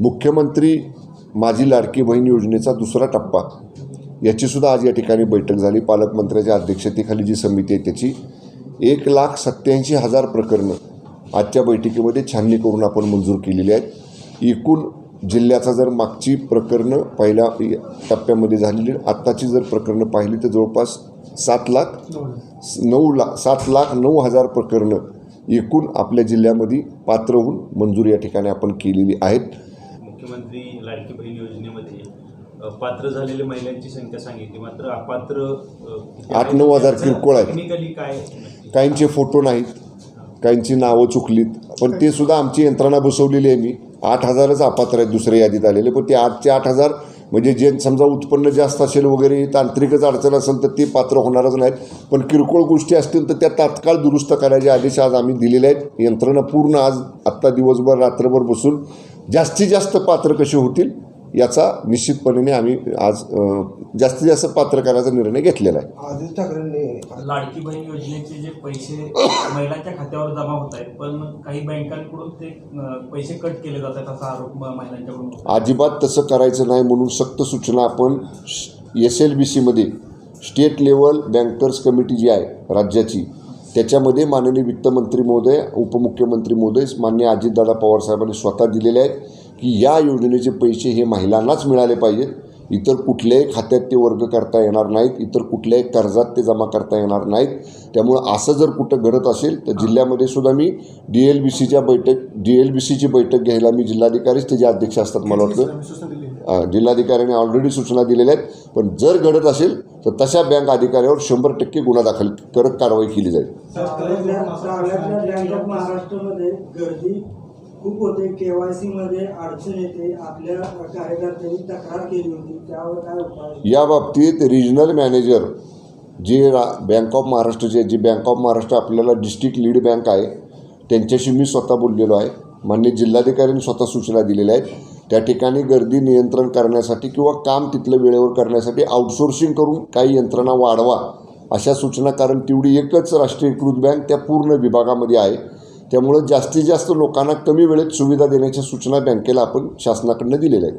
मुख्यमंत्री माझी लाडकी बहीण योजनेचा दुसरा टप्पा याचीसुद्धा आज या ठिकाणी बैठक झाली। पालकमंत्र्याच्या अध्यक्षतेखाली जी समिती आहे त्याची 1,87,000 प्रकरणं आजच्या बैठकीमध्ये छाननी करून आपण मंजूर केलेली आहेत। एकूण जिल्ह्याचा जर मागची प्रकरणं पहिल्या टप्प्यामध्ये झालेली आत्ताची जर प्रकरणं पाहिली तर जवळपास 7,09,000 प्रकरणं एकूण आपल्या जिल्ह्यामध्ये पात्र होऊन मंजूर या ठिकाणी आपण केलेली आहेत। मुख्यमंत्री लाडकी बहीण योजनेमध्ये पात्र झालेल्या महिलांची संख्या सांगितली, मात्र अपात्र 8-9,000 किरकोळ आहेत। टेक्निकली काय, काहींचे फोटो नाहीत, काहींची नावं चुकलीत, पण ते सुद्धा आमची यंत्रणा बसवलेली आहे। मी 8,000च अपात्र आहेत दुसऱ्या यादीत आलेले, पण ते 8,000 म्हणजे जे समजा उत्पन्न जास्त असेल वगैरे तांत्रिकच अडचण असेल तर ते पात्र होणारच नाहीत। पण किरकोळ गोष्टी असतील तर त्या तात्काळ दुरुस्त करायचे आदेश आज आम्ही दिलेले आहेत। यंत्रणा पूर्ण आज आत्ता दिवसभर रात्रभर बसून जास्तीत जास्त पात्र कसे होतील याचा निश्चितपणे आम्ही आज जास्तीत जास्त पात्र करायचा निर्णय घेतलेला आहे। आदित्य ठाकरेंनी लाडकी बहीण योजनेचे जे पैसे महिलांच्या खात्यावर जमा होत आहेत, पण काही बँकांकडून ते पैसे कट केले जातात असा आरोप महिलांच्याकडून। अजिबात तसं करायचं नाही म्हणून सक्त सूचना आपण SLBCमध्ये स्टेट लेवल बँकर्स कमिटी जी आहे राज्याची त्याच्यामध्ये माननीय वित्तमंत्री महोदय, उपमुख्यमंत्री महोदय, माननीय अजितदादा पवार साहेबांनी स्वतः दिलेले आहेत की या योजनेचे पैसे हे महिलांनाच मिळाले पाहिजेत। इतर कुठल्याही खात्यात ते वर्ग करता येणार नाहीत, इतर कुठल्याही कर्जात ते जमा करता येणार नाहीत। त्यामुळं असं जर कुठं घडत असेल तर जिल्ह्यामध्ये सुद्धा मी DLBCची बैठक घ्यायला मी जिल्हाधिकारीच त्याचे अध्यक्ष असतात मला वाटतं, जिल्हाधिकाऱ्यांनी ऑलरेडी सूचना दिलेल्या आहेत। पण जर घडत असेल तर तशा बँक अधिकाऱ्यावर 100% गुन्हा दाखल करत कारवाई केली जाईल। महाराष्ट्रामध्ये गर्दी खूप होते, KYC मध्ये अडचण येते, आपल्या कार्यकर्त्यांनी तक्रार केली होती, त्यावर काय उपाय? या बाबतीत रिजनल मॅनेजर जे बँक ऑफ महाराष्ट्राचे, जी बँक ऑफ महाराष्ट्र आपल्याला डिस्ट्रिक्ट लीड बँक आहे त्यांच्याशी मी स्वतः बोललेलो आहे। माननीय जिल्हाधिकाऱ्यांनी स्वतः सूचना दिलेल्या आहेत। त्या ठिकाणी गर्दी नियंत्रण करण्यासाठी किंवा काम तिथलं वेळेवर करण्यासाठी आउटसोर्सिंग करून काही यंत्रणा वाढवा अशा सूचना, कारण तेवढी एकच राष्ट्रीयकृत बँक त्या पूर्ण विभागामध्ये आहे। त्यामुळे जास्तीत जास्त लोकांना कमी वेळेत सुविधा देण्याच्या सूचना बँकेला आपण शासनाकडून दिलेल्या आहेत।